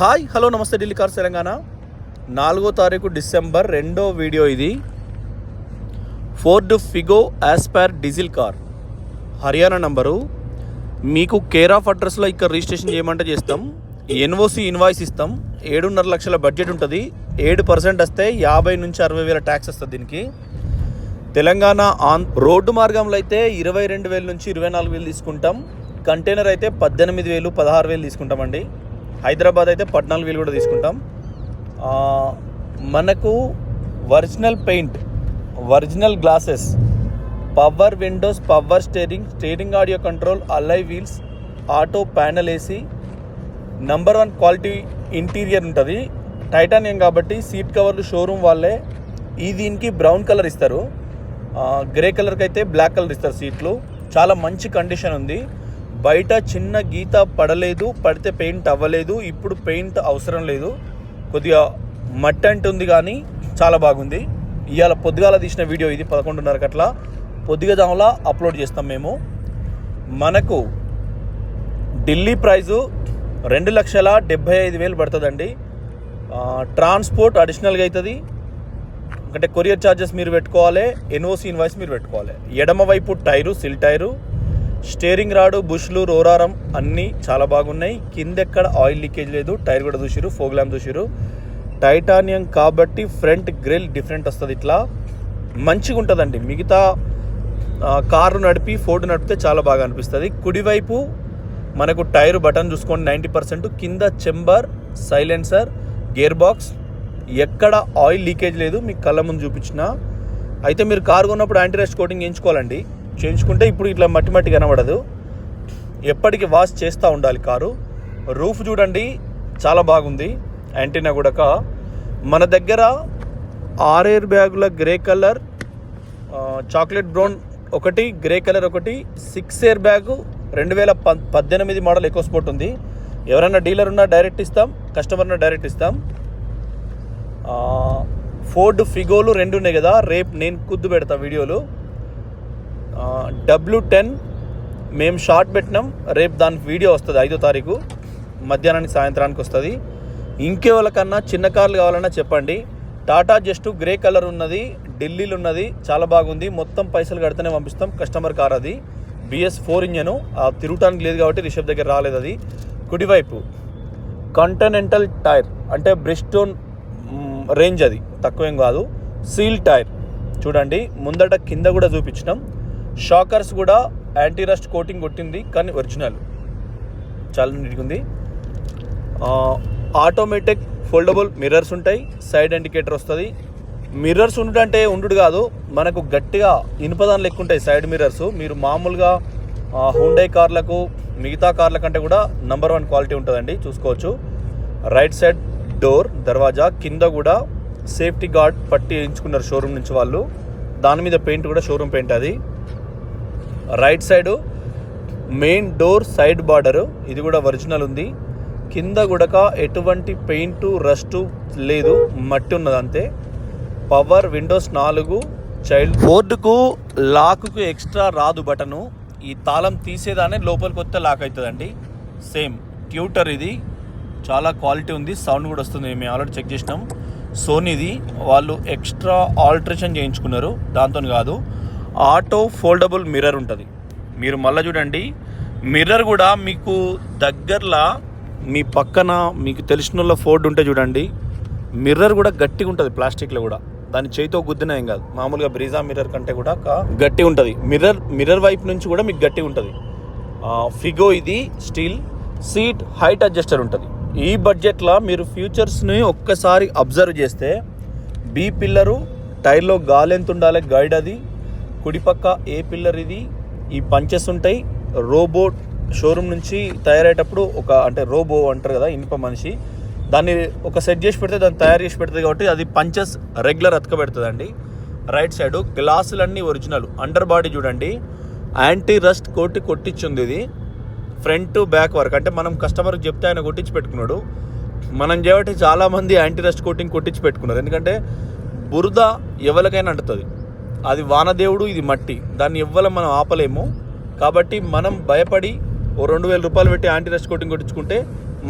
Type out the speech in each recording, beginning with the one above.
Hi hello నమస్తే Delhi cars Telangana 4వ తారీఖు డిసెంబర్ రెండో వీడియో ఇది. Ford Figo Aspire diesel car, Haryana number. మీకు కేర్ ఆఫ్ అడ్రస్లో ఇక్కడ రిజిస్ట్రేషన్ చేయమంటే చేస్తాం. ఎన్ఓసి ఇన్వాయిస్ ఇస్తాం. 7.5 లక్షల బడ్జెట్ ఉంటుంది. 7% వస్తే 50 నుంచి 60 వేల ట్యాక్స్ వస్తుంది దీనికి. తెలంగాణ రోడ్డు మార్గంలో అయితే 22,000 నుంచి 24,000 తీసుకుంటాం. కంటైనర్ అయితే 18,000 16,000 తీసుకుంటామండి. హైదరాబాద్ అయితే 14,000 కూడా తీసుకుంటాం. మనకు original paint, original glasses, power Windows, power steering audio control, అలై wheels, auto panel AC, number 1 quality interior ఉంటుంది. టైటానియం కాబట్టి సీట్ కవర్లు షోరూమ్ వాళ్ళే. దీనికి బ్రౌన్ కలర్ ఇస్తారు, గ్రే కలర్కి అయితే బ్లాక్ కలర్ ఇస్తారు. సీట్లు చాలా మంచి కండిషన్ ఉంది. బయట చిన్న గీత పడలేదు, పడితే పెయింట్ అవ్వలేదు. ఇప్పుడు పెయింట్ అవసరం లేదు. కొద్దిగా మట్టి అంటుంది కానీ చాలా బాగుంది. ఇవాళ పొద్దుగాల తీసిన వీడియో ఇది. 11:30 అట్లా పొద్దుగజాములా అప్లోడ్ చేస్తాం మేము. మనకు ఢిల్లీ ప్రైజు 2,75,000 పడుతుందండి. ట్రాన్స్పోర్ట్ అడిషనల్గా అవుతుంది. అంటే కొరియర్ ఛార్జెస్ మీరు పెట్టుకోవాలి, ఎన్ఓసి ఇన్వాయిస్ మీరు పెట్టుకోవాలి. ఎడమ వైపు టైరు సిల్ టైరు, స్టీరింగ్ రాడు, బుష్లు, రోరారం అన్నీ చాలా బాగున్నాయి. కిందెక్కడ ఆయిల్ లీకేజ్ లేదు. టైర్ కూడా చూసిరు, ఫోగ్ ల్యాంప్ చూసిరు. టైటానియం కాబట్టి ఫ్రంట్ గ్రిల్ డిఫరెంట్ వస్తుంది. ఇట్లా మంచిగా ఉంటుందండి. మిగతా కారు నడిపి ఫోర్డ్ నడిపితే చాలా బాగా అనిపిస్తుంది. కుడివైపు మనకు టైరు బటన్ చూసుకోండి 90%. కింద చెంబర్, సైలెన్సర్, గేర్ బాక్స్, ఎక్కడ ఆయిల్ లీకేజ్ లేదు. మీకు కళ్ళ ముందు చూపించిన అయితే మీరు కారు కొన్నప్పుడు యాంటీ రస్ట్ కోటింగ్ చేయించుకోవాలండి. చేయించుకుంటే ఇప్పుడు ఇట్లా మట్టి కనబడదు. ఎప్పటికీ వాష్ చేస్తూ ఉండాలి కారు. రూఫ్ చూడండి చాలా బాగుంది. యాంటీనా కూడా మన దగ్గర 6 ఎయిర్ బ్యాగుల గ్రే కలర్, చాక్లెట్ బ్రౌన్ ఒకటి, గ్రే కలర్ ఒకటి, 6 air bag 2018 model EcoSport ఉంది. ఎవరైనా డీలర్ ఉన్నా డైరెక్ట్ ఇస్తాం, కస్టమర్నా డైరెక్ట్ ఇస్తాం. ఫోర్డ్ ఫిగోలు 2 ఉన్నాయి కదా, రేపు నేను కుద్దు పెడతా వీడియోలు. W10 మేము షార్ట్ పెట్టినాం, రేపు దాని వీడియో వస్తుంది 5వ తారీఖు మధ్యాహ్నానికి సాయంత్రానికి వస్తుంది. ఇంకెవరికన్నా చిన్న కార్లు కావాలన్నా చెప్పండి. టాటా జస్ట్ గ్రే కలర్ ఉన్నది, ఢిల్లీలో ఉన్నది, చాలా బాగుంది. మొత్తం పైసలు కడితేనే పంపిస్తాం. కస్టమర్ కార్ అది, BS4 ఇంజను. తిరగటానికి లేదు కాబట్టి రిషబ్ దగ్గర రాలేదు అది. కుడివైపు కాంటినెంటల్ టైర్, అంటే బ్రిస్టోన్ రేంజ్, అది తక్కువేం కాదు. సీల్ టైర్ చూడండి. ముందట కింద కూడా చూపించినాం. షాకర్స్ కూడా యాంటీ రస్ట్ కోటింగ్ కొట్టింది కానీ ఒరిజినల్, చాలా నీట్గా ఉంది. ఆటోమేటిక్ ఫోల్డబుల్ మిర్రర్స్ ఉంటాయి. సైడ్ ఇండికేటర్ వస్తుంది. మిర్రర్స్ ఉండుంటే ఉండు కాదు, మనకు గట్టిగా ఇనుపదాన్ లెక్క ఉంటాయి సైడ్ మిర్రర్స్. మీరు మామూలుగా హుండై కార్లకు, మిగతా కార్ల కంటే కూడా నంబర్ 1 క్వాలిటీ ఉంటుందండి, చూసుకోవచ్చు. రైట్ సైడ్ డోర్, దర్వాజా, కింద కూడా సేఫ్టీ గార్డ్ పట్టి వేయించుకున్నారు షోరూమ్ నుంచి వాళ్ళు. దాని మీద పెయింట్ కూడా షోరూమ్ పెయింట్ అది. Right side main door side border, ఇది కూడా ఒరిజినల్ ఉంది. కింద కూడా ఎటువంటి పెయింటు రస్టు లేదు, మట్టి ఉన్నది అంతే. Power Windows 4. చైల్డ్ ఫోర్డ్కు లాక్కు ఎక్స్ట్రా రాదు బటను. ఈ తాళం తీసేదానే లోపలికి వస్తే లాక్ అవుతుందండి. సేమ్ ట్యూటర్ ఇది, చాలా క్వాలిటీ ఉంది. సౌండ్ కూడా వస్తుంది. మేము ఆల్రెడీ చెక్ చేసినాం. సోనీది, వాళ్ళు ఎక్స్ట్రా ఆల్టరేషన్ చేయించుకున్నారు, దాంతో కాదు. ఆటో ఫోల్డబుల్ మిర్రర్ ఉంటుంది. మీరు మళ్ళీ చూడండి, మిర్రర్ కూడా మీకు దగ్గరలో మీ పక్కన మీకు తెలిసిన వాళ్ళ ఫోర్డ్ ఉంటే చూడండి, మిర్రర్ కూడా గట్టిగా ఉంటుంది. ప్లాస్టిక్లో కూడా దాని చేతితో గుద్దినా ఏం కాదు. మామూలుగా బ్రీజా మిర్రర్ కంటే కూడా గట్టి ఉంటుంది. మిర్రర్ వైపు నుంచి కూడా మీకు గట్టి ఉంటుంది. ఫిగో ఇది స్టీల్. సీట్ హైట్ అడ్జస్టర్ ఉంటుంది. ఈ బడ్జెట్లో మీరు ఫ్యూచర్స్ని ఒక్కసారి అబ్జర్వ్ చేస్తే, బి పిల్లరు, టైర్లో గాలి ఎంత ఉండాలి గైడ్ అది, కుడిపక్క ఏ పిల్లర్ ఇది, ఈ పంచెస్ ఉంటాయి. రోబో షోరూమ్ నుంచి తయారయ్యేటప్పుడు అంటే రోబో అంటారు కదా, ఇనుప మనిషి, దాన్ని ఒక సెట్ చేసి పెడితే దాన్ని తయారు చేసి పెడుతుంది కాబట్టి అది పంచెస్ రెగ్యులర్ అతకబెడుతుందండి. రైట్ సైడు గ్లాసులన్నీ ఒరిజినల్. అండర్ బాడీ చూడండి, యాంటీ రస్ట్ కొట్టించింది ఇది. ఫ్రంట్ బ్యాక్ వర్క్, అంటే మనం కస్టమర్కి చెప్తే ఆయన కొట్టించి పెట్టుకున్నాడు. మనం చేయబట్టి చాలామంది యాంటీ రస్ట్ కోటింగ్ కొట్టించి పెట్టుకున్నారు. ఎందుకంటే బురద ఎవరికైనా అంటుతుంది. అది వానదేవుడు, ఇది మట్టి, దాన్ని ఎవ్వరం మనం ఆపలేము. కాబట్టి మనం భయపడి ఓ 2000 రూపాయలు పెట్టి యాంటీ రస్ట్ కోటింగ్ కొట్టించుకుంటే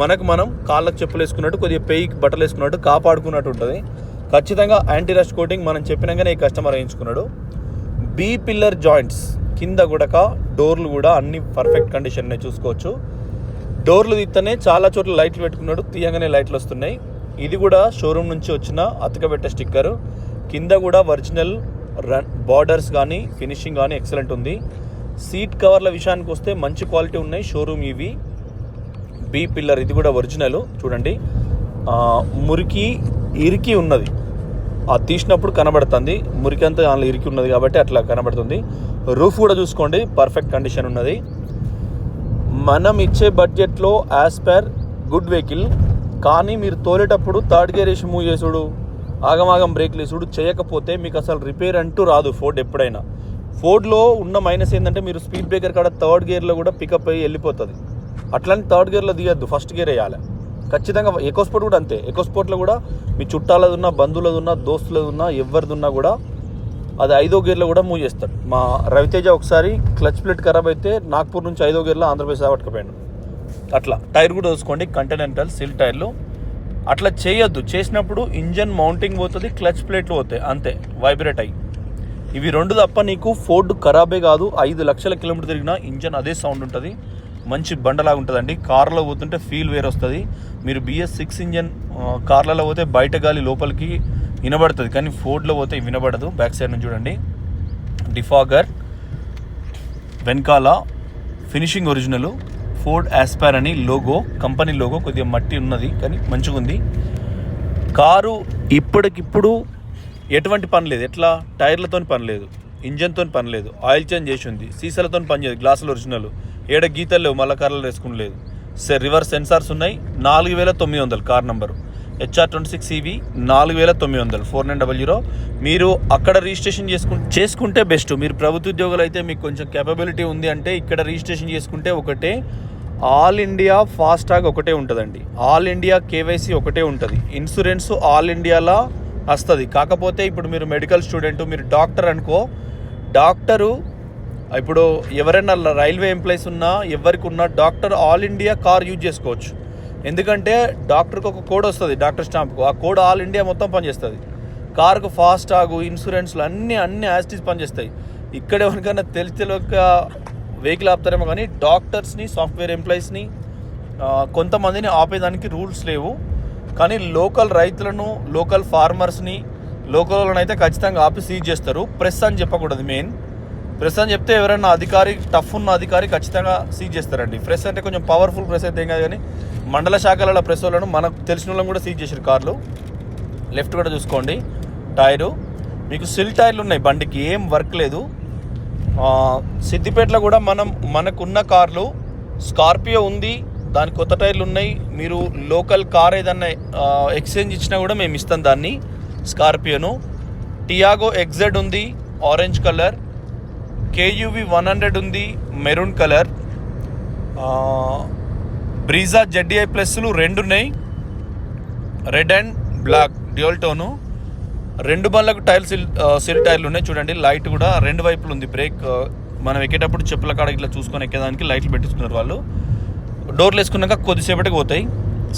మనకు మనం కాళ్ళకు చెప్పులు వేసుకున్నట్టు, కొద్దిగా పెయికి బట్టలు వేసుకున్నట్టు కాపాడుకున్నట్టు ఉంటుంది. ఖచ్చితంగా యాంటీ రస్ట్ కోటింగ్ మనం చెప్పినాకనే ఈ కస్టమర్ వేయించుకున్నాడు. బీ పిల్లర్ జాయింట్స్ కింద కూడా డోర్లు కూడా అన్ని పర్ఫెక్ట్ కండిషన్నే చూసుకోవచ్చు. డోర్లు తీస్తేనే చాలా చోట్ల లైట్లు పెట్టుకున్నాడు, తీయగానే లైట్లు వస్తున్నాయి. ఇది కూడా షోరూమ్ నుంచి వచ్చిన అతకబెట్టే స్టిక్కర్. కింద కూడా ఒరిజినల్ బార్డర్స్ కానీ ఫినిషింగ్ కానీ ఎక్సలెంట్ ఉంది. సీట్ కవర్ల విషయానికి వస్తే మంచి క్వాలిటీ ఉన్నాయి షోరూమ్ ఇవి. బీ పిల్లర్ ఇది కూడా ఒరిజినల్. చూడండి మురికి ఇరికి ఉన్నది, అది తీసినప్పుడు కనబడుతుంది. మురికి అంతా దానిలో ఇరికి ఉన్నది కాబట్టి అట్లా కనబడుతుంది. రూఫ్ కూడా చూసుకోండి పర్ఫెక్ట్ కండిషన్ ఉన్నది. మనం ఇచ్చే బడ్జెట్లో యాజ్ పర్ గుడ్ వెహికల్. కానీ మీరు తోలేటప్పుడు థర్డ్ గేర్ వేసి మూవ్ చేసుడు, ఆగమాగం బ్రేక్లు వేసుడు చేయకపోతే మీకు అసలు రిపేర్ అంటూ రాదు ఫోర్డ్ ఎప్పుడైనా. ఫోర్డ్లో ఉన్న మైనస్ ఏంటంటే మీరు స్పీడ్ బ్రేకర్ కాడ థర్డ్ గేర్లో కూడా పికప్ అయ్యి వెళ్ళిపోతుంది. అట్లాంటి థర్డ్ గేర్లో దిగద్దు, ఫస్ట్ గేర్ వేయాలి ఖచ్చితంగా. ఎకో స్పోర్ట్ కూడా అంతే. ఎకో స్పోర్ట్లో కూడా మీ చుట్టాలది ఉన్నా, బంధువులది ఉన్నా, దోస్తులది ఉన్నా, ఎవరిది ఉన్నా కూడా అది 5వ గేర్లో కూడా మూవ్ చేస్తాడు. మా రవితేజ ఒకసారి క్లచ్ ప్లేట్ ఖరాబ్ అయితే నాగ్పూర్ నుంచి 5వ గేర్లో ఆంధ్రప్రదేశ్ పట్టుకుపోయాడు. అట్లా టైర్ కూడా చూసుకోండి కంటినెంటల్ సిల్ టైర్లు. అట్లా చేయొద్దు, చేసినప్పుడు ఇంజన్ మౌంటింగ్ పోతుంది, క్లచ్ ప్లేట్లు పోతాయి అంతే, వైబ్రేట్ అయ్యి. ఇవి 2 తప్ప నీకు ఫోర్డ్ ఖరాబే కాదు. 5 లక్షల కిలోమీటర్ తిరిగినా ఇంజన్ అదే సౌండ్ ఉంటుంది, మంచి బండలాగా ఉంటుందండి. కార్లో పోతుంటే ఫీల్ వేరే వస్తుంది. మీరు BS6 ఇంజన్ కార్లలో పోతే బయట గాలి లోపలికి వినబడుతుంది, కానీ ఫోర్డ్లో పోతే వినబడదు. బ్యాక్ సైడ్ నుంచి చూడండి డిఫాగర్, వెనకాల ఫినిషింగ్ ఒరిజినల్, ఫోర్డ్ ఆస్పైర్ అని లోగో, కంపెనీ లోగో. కొద్దిగా మట్టి ఉన్నది కానీ మంచిగా ఉంది కారు. ఇప్పటికిప్పుడు ఎటువంటి పని లేదు. ఎట్లా టైర్లతో పని లేదు, ఇంజన్తో పని లేదు, ఆయిల్ చేంజ్ చేసి ఉంది, సీసాలతో పని చేయదు, గ్లాసులు ఒరిజినల్, ఏడ గీతలు లేవు, మళ్ళీ కార్లలో వేసుకుని లేదు. రివర్స్ సెన్సార్స్ ఉన్నాయి. 4900 కార్ నంబరు, HR26 EV 4900 4900. మీరు అక్కడ రిజిస్ట్రేషన్ చేసుకుంటే బెస్ట్. మీరు ప్రభుత్వ ఉద్యోగులు అయితే మీకు కొంచెం కేపబిలిటీ ఉంది అంటే ఇక్కడ రిజిస్ట్రేషన్ చేసుకుంటే ఒకటే. ఆల్ ఇండియా ఫాస్టాగ్ ఒకటే ఉంటుందండి, ఆల్ ఇండియా KYC ఒకటే ఉంటుంది, ఇన్సూరెన్స్ ఆల్ ఇండియాలో వస్తుంది. కాకపోతే ఇప్పుడు మీరు మెడికల్ స్టూడెంట్, మీరు డాక్టర్ అనుకో, డాక్టరు ఇప్పుడు ఎవరైనా రైల్వే ఎంప్లాయీస్ ఉన్నా ఎవరికి ఉన్నా doctor all India car use చేసుకోవచ్చు. ఎందుకంటే డాక్టర్కి ఒక కోడ్ వస్తుంది, డాక్టర్ స్టాంప్కు, ఆ కోడ్ ఆల్ ఇండియా మొత్తం పనిచేస్తుంది. కార్కు ఫాస్టాగ్, ఇన్సూరెన్స్లు అన్నీ యాజిటీస్ పనిచేస్తాయి. ఇక్కడ ఎవరికైనా తెలియక వెహికల్ ఆపుతారేమో కానీ డాక్టర్స్ని, సాఫ్ట్వేర్ ఎంప్లాయీస్ని, కొంతమందిని ఆపేదానికి రూల్స్ లేవు. కానీ లోకల్ రైతులను, లోకల్ ఫార్మర్స్ని, లోకల్ వాళ్ళని అయితే ఖచ్చితంగా ఆపి సీజ్ చేస్తారు. ప్రెస్ అని చెప్పకూడదు, మెయిన్ ప్రెస్ అని చెప్తే ఎవరైనా అధికారి, టఫ్ ఉన్న అధికారి ఖచ్చితంగా సీజ్ చేస్తారండి. ప్రెస్ అంటే కొంచెం పవర్ఫుల్ ప్రెస్ అయితే ఏం కాదు, కానీ మండల శాఖల ప్రెస్ వాళ్ళను మనకు తెలిసిన వాళ్ళని కూడా సీజ్ చేశారు కార్లు. లెఫ్ట్ కూడా చూసుకోండి టైరు, మీకు సిల్ టైర్లు ఉన్నాయి, బండికి ఏం వర్క్ లేదు. సిద్దిపేటలో కూడా మనకున్న కార్లు స్కార్పియో ఉంది, దానికి కొత్త టైర్లు ఉన్నాయి. మీరు లోకల్ కార్ ఏదన్నా ఎక్స్చేంజ్ ఇచ్చినా కూడా మేము ఇస్తాం దాన్ని. స్కార్పియోను, టియాగో XZ ఉంది ఆరెంజ్ కలర్, KUV 100 ఉంది మెరూన్ కలర్, బ్రీజా ZDI ప్లస్లు 2 ఉన్నాయి, red and black dual tone. 2 బండ్లకు సిల్ టైర్లు ఉన్నాయి. చూడండి లైట్ కూడా 2 వైపులు ఉంది. బ్రేక్ మనం ఎక్కేటప్పుడు చెప్పుల కాడ ఇట్లా చూసుకొని ఎక్కేదానికి లైట్లు పెట్టిస్తున్నారు వాళ్ళు. డోర్లు వేసుకున్నాక కొద్దిసేపటికి పోతాయి.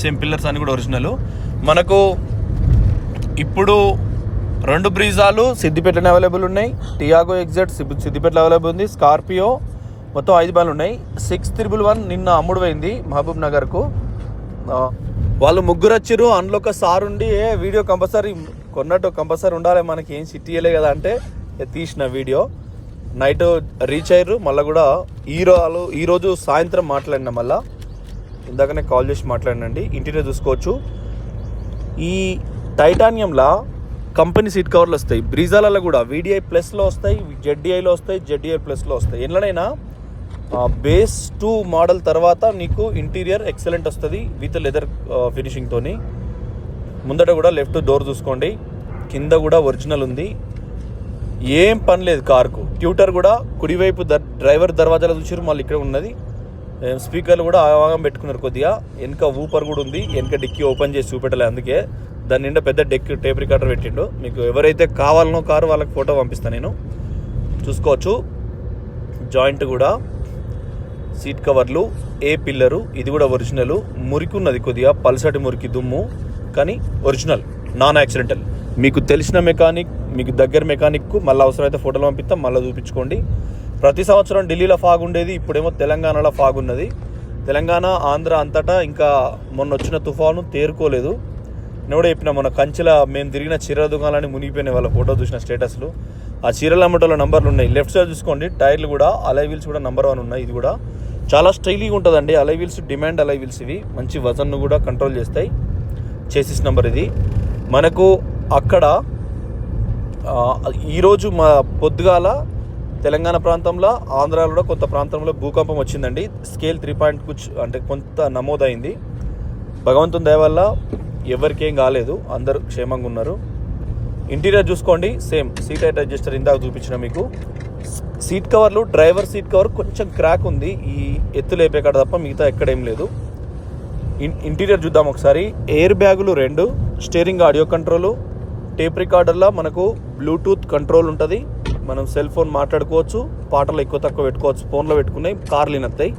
సేమ్ పిల్లర్స్ అని కూడా ఒరిజినల్. మనకు ఇప్పుడు 2 బ్రీజాలు సిద్దిపేటలో అవైలబుల్ ఉన్నాయి, టియాగో XZ సిద్దిపేటలో అవైలబుల్ ఉంది, స్కార్పియో మొత్తం 5 బండ్లు ఉన్నాయి. 611 నిన్న అమ్ముడుపోయింది మహబూబ్ నగర్కు. వాళ్ళు 3 వచ్చారు, అందులో ఒక సార్ ఉండి వీడియో కంపల్సరీ కొన్నట్టు కంపల్సరీ ఉండాలి, మనకి ఏం సిటీయలే కదా అంటే తీసిన వీడియో. నైట్ రీచ్ అయ్యారు. మళ్ళీ కూడా ఈరోజు సాయంత్రం మాట్లాడినా, మళ్ళీ ఇందాకనే కాల్ చేసి మాట్లాడినండి. ఇంటీరియర్ చూసుకోవచ్చు. ఈ టైటానియంలా కంపెనీ సీట్ కవర్లు వస్తాయి, బ్రీజాలలో కూడా VDI ప్లస్లో వస్తాయి, ZDIలో వస్తాయి, ZDI ప్లస్లో వస్తాయి. ఎట్లనైనా బేస్ 2 మోడల్ తర్వాత నీకు ఇంటీరియర్ ఎక్సలెంట్ వస్తుంది విత్ లెదర్ ఫినిషింగ్తోని. ముందట కూడా లెఫ్ట్ డోర్ చూసుకోండి, కింద కూడా ఒరిజినల్ ఉంది, ఏం పని లేదు కార్కు. ట్యూటర్ కూడా కుడివైపు డ్రైవర్ దర్వాజాలో చూసారు, మళ్ళీ ఇక్కడ ఉన్నది. స్పీకర్లు కూడా ఆవాగం పెట్టుకున్నారు కొద్దిగా. వెనక ఊపర్ కూడా ఉంది, వెనక డిక్కీ ఓపెన్ చేసి చూపెట్టలే, అందుకే దాని నిండా పెద్ద టేప్ రికార్డర్ పెట్టిండు. మీకు ఎవరైతే కావాలనో కారు వాళ్ళకి ఫోటో పంపిస్తాను నేను, చూసుకోవచ్చు. జాయింట్ కూడా సీట్ కవర్లు, ఏ పిల్లరు, ఇది కూడా ఒరిజినల్. మురికి ఉన్నది కొద్దిగా, పల్సటి మురికి దుమ్ము, కానీ ఒరిజినల్, నాన్ యాక్సిడెంటల్. మీకు తెలిసిన మెకానిక్, మీకు దగ్గర మెకానిక్కు మళ్ళీ అవసరమైతే ఫోటోలు పంపిస్తాం, మళ్ళీ చూపించుకోండి. ప్రతి సంవత్సరం ఢిల్లీలో ఫాగ్ ఉండేది, ఇప్పుడేమో తెలంగాణలో ఫాగ్ ఉన్నది. తెలంగాణ, ఆంధ్ర అంతటా ఇంకా మొన్న వచ్చిన తుఫాను తేరుకోలేదు. నేను కూడా చెప్పిన, మొన్న కంచెల మేము తిరిగిన చీరల దుకాణాలని మునిగిపోయినాయి. వాళ్ళ ఫోటో చూసిన స్టేటస్లు, ఆ చీరల అమ్మటంలో నంబర్లు ఉన్నాయి. లెఫ్ట్ సైడ్ చూసుకోండి, టైర్లు కూడా అలై వీల్స్ కూడా నెంబర్ 1 ఉన్నాయి. ఇది కూడా చాలా స్టైలీగా ఉంటుందండి. అలై వీల్స్ డిమాండ్ అలై వీల్స్ ఇవి, మంచి వజన్ను కూడా కంట్రోల్ చేస్తాయి. చేసిస్ నెంబర్ ఇది. మనకు అక్కడ ఈరోజు మా పొద్దుగాల తెలంగాణ ప్రాంతంలో, ఆంధ్రాలో కూడా కొంత ప్రాంతంలో భూకంపం వచ్చిందండి. స్కేల్ 3 అంటే కొంత నమోదైంది. భగవంతుని దయ వల్ల ఎవరికేం కాలేదు, అందరూ క్షేమంగా ఉన్నారు. ఇంటీరియర్ చూసుకోండి, సేమ్ సీట్ హైట్ అడ్జస్టర్ ఇందాక చూపించిన మీకు. సీట్ కవర్లు, డ్రైవర్ సీట్ కవర్ కొంచెం క్రాక్ ఉంది, ఈ ఎత్తు లేపే కాడ తప్ప మిగతా ఎక్కడేం లేదు. ఇంటీరియర్ చూద్దాం ఒకసారి. ఎయిర్ బ్యాగులు 2, స్టీరింగ్ ఆడియో కంట్రోలు, టేప్ రికార్డర్లో మనకు బ్లూటూత్ కంట్రోల్ ఉంటుంది. మనం సెల్ ఫోన్ మాట్లాడుకోవచ్చు, పాటలు ఎక్కువ తక్కువ పెట్టుకోవచ్చు. ఫోన్లో పెట్టుకున్నాయి కార్లు వినొస్తాయి.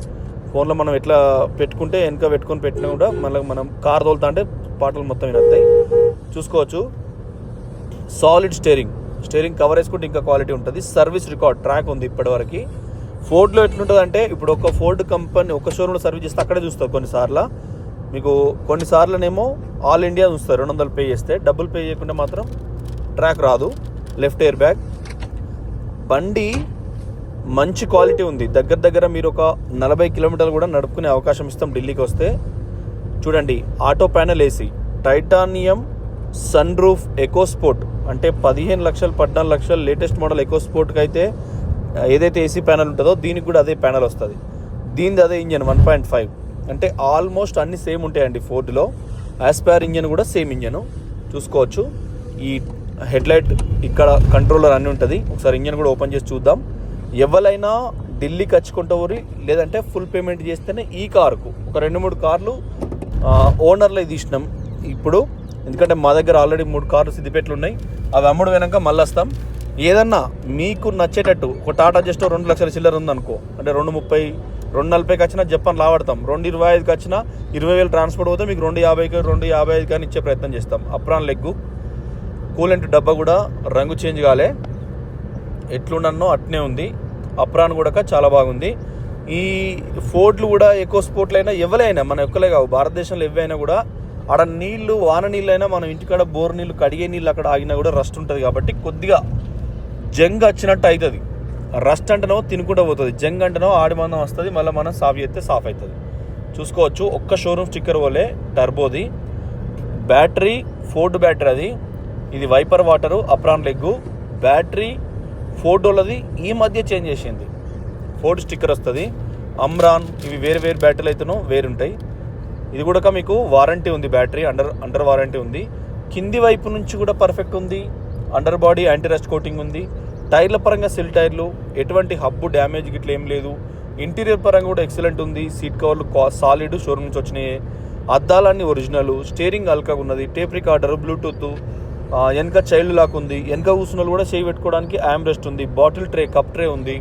ఫోన్లో మనం ఎట్లా పెట్టుకుంటే వెనక పెట్టుకొని పెట్టినా కూడా మళ్ళీ మనం కార్ తోలుతా అంటే పాటలు మొత్తం వినొస్తాయి, చూసుకోవచ్చు. సాలిడ్ స్టీరింగ్ కవర్ వేసుకుంటే ఇంకా క్వాలిటీ ఉంటుంది. సర్వీస్ రికార్డ్ ట్రాక్ ఉంది ఇప్పటివరకు. ఫోర్డ్లో ఎట్లుంటుంది అంటే, ఇప్పుడు ఒక ఫోర్డ్ కంపెనీ ఒక షోరూమ్లో సర్వీస్ చేస్తే అక్కడే చూస్తారు. కొన్నిసార్లు మీకు, కొన్నిసార్లునేమో ఆల్ ఇండియా చూస్తారు 200 పే చేస్తే. డబ్బులు పే చేయకుండా మాత్రం ట్రాక్ రాదు. Left air bag. బండి మంచి క్వాలిటీ ఉంది. దగ్గర మీరు ఒక 40 కిలోమీటర్లు కూడా నడుపుకునే అవకాశం ఇస్తాం ఢిల్లీకి వస్తే. చూడండి, auto panel AC, titanium sunroof, EcoSport అంటే 15 లక్షలు 14 లక్షలు లేటెస్ట్ మోడల్ ఎకో స్పోర్ట్కి అయితే ఏదైతే ఏసీ ప్యానెల్ ఉంటుందో దీనికి కూడా అదే ప్యానెల్ వస్తుంది. దీనిది అదే ఇంజన్ 1.5. అంటే ఆల్మోస్ట్ అన్ని సేమ్ ఉంటాయండి ఫోర్డ్లో. ఆస్పైర్ ఇంజన్ కూడా సేమ్ ఇంజను చూసుకోవచ్చు. ఈ హెడ్లైట్ ఇక్కడ కంట్రోలర్ అన్నీ ఉంటుంది. ఒకసారి ఇంజన్ కూడా ఓపెన్ చేసి చూద్దాం. ఎవరైనా ఢిల్లీకి వచ్చుకుంటూ ఊరి లేదంటే ఫుల్ పేమెంట్ చేస్తేనే ఈ కారుకు ఒక 2-3 కార్లు ఓనర్లో తీసినాం ఇప్పుడు. ఎందుకంటే మా దగ్గర ఆల్రెడీ 3 కార్లు సిద్దిపేటలు ఉన్నాయి. అవి అమ్ముడు వెనక మళ్ళీ వస్తాం. ఏదన్నా మీకు నచ్చేటట్టు ఒక టాటా జస్ట్ 2 లక్షల చిల్లర ఉందనుకో, అంటే 230, 240కి వచ్చినా జపాన్ లావడతాం. 225కి వచ్చినా 20,000 ట్రాన్స్పోర్ట్ పోతే మీకు 250కి 255 కానీ ఇచ్చే ప్రయత్నం చేస్తాం. అప్రాన్ లెగ్గు, కూలెంట్ డబ్బా కూడా రంగు చేంజ్ కాలే, ఎట్లుండన్నో అట్నే ఉంది. అప్రాన్ కూడా చాలా బాగుంది. ఈ ఫోర్డ్లు కూడా ఎకో స్పోర్ట్లు అయినా ఎవరైనా మన ఒక్కలే కావు, భారతదేశంలో ఎవరైనా కూడా ఆడ నీళ్లు, వాన నీళ్ళు అయినా మనం ఇంటికాడ బోర్ నీళ్ళు, కడిగే నీళ్ళు అక్కడ ఆగినా కూడా రస్ట్ ఉంటుంది. కాబట్టి కొద్దిగా జంగ్ వచ్చినట్టు అవుతుంది. రస్ట్ అంటేనో తినుకుంటూ పోతుంది, జంగ్ అంటేనో ఆడిమందం వస్తుంది. మళ్ళీ మనం సాఫ్ చేస్తే సాఫ్ అవుతుంది. చూసుకోవచ్చు. ఒక్క షోరూమ్ స్టిక్కర్ పోలే, టర్బోది. బ్యాటరీ ఫోర్డ్ బ్యాటరీ అది. ఇది wiper water, apron leg. Battery ఫోర్డోలది ఈ మధ్య చేంజ్ చేసింది. ఫోర్డ్ స్టిక్కర్ వస్తుంది. అమ్రాన్ ఇవి వేరు బ్యాటరీలు అయితేనో వేరుంటాయి. ఇది కూడా మీకు వారంటీ ఉంది. బ్యాటరీ అండర్ వారంటీ ఉంది. కింది వైపు నుంచి కూడా పర్ఫెక్ట్ ఉంది. Under body anti rust coating ఉంది. టైర్ల పరంగా సిల్ టైర్లు, ఎటువంటి హబ్బు డ్యామేజ్ గిట్ల ఏం లేదు. ఇంటీరియర్ పరంగా కూడా ఎక్సలెంట్ ఉంది. సీట్ కవర్లు సాలిడ్ షోరూమ్ నుంచి వచ్చినాయి. అద్దాలన్నీ ఒరిజినల్. స్టీరింగ్ అల్కాగా ఉన్నది. టేప్ రికార్డర్, బ్లూటూత్, వెనక చైల్డ్ లాక్ ఉంది. వెనక కూర్చున్న కూడా చేయి పెట్టుకోవడానికి ఆమ్ రెస్ట్ ఉంది. బాటిల్ ట్రే, కప్ ట్రే ఉంది.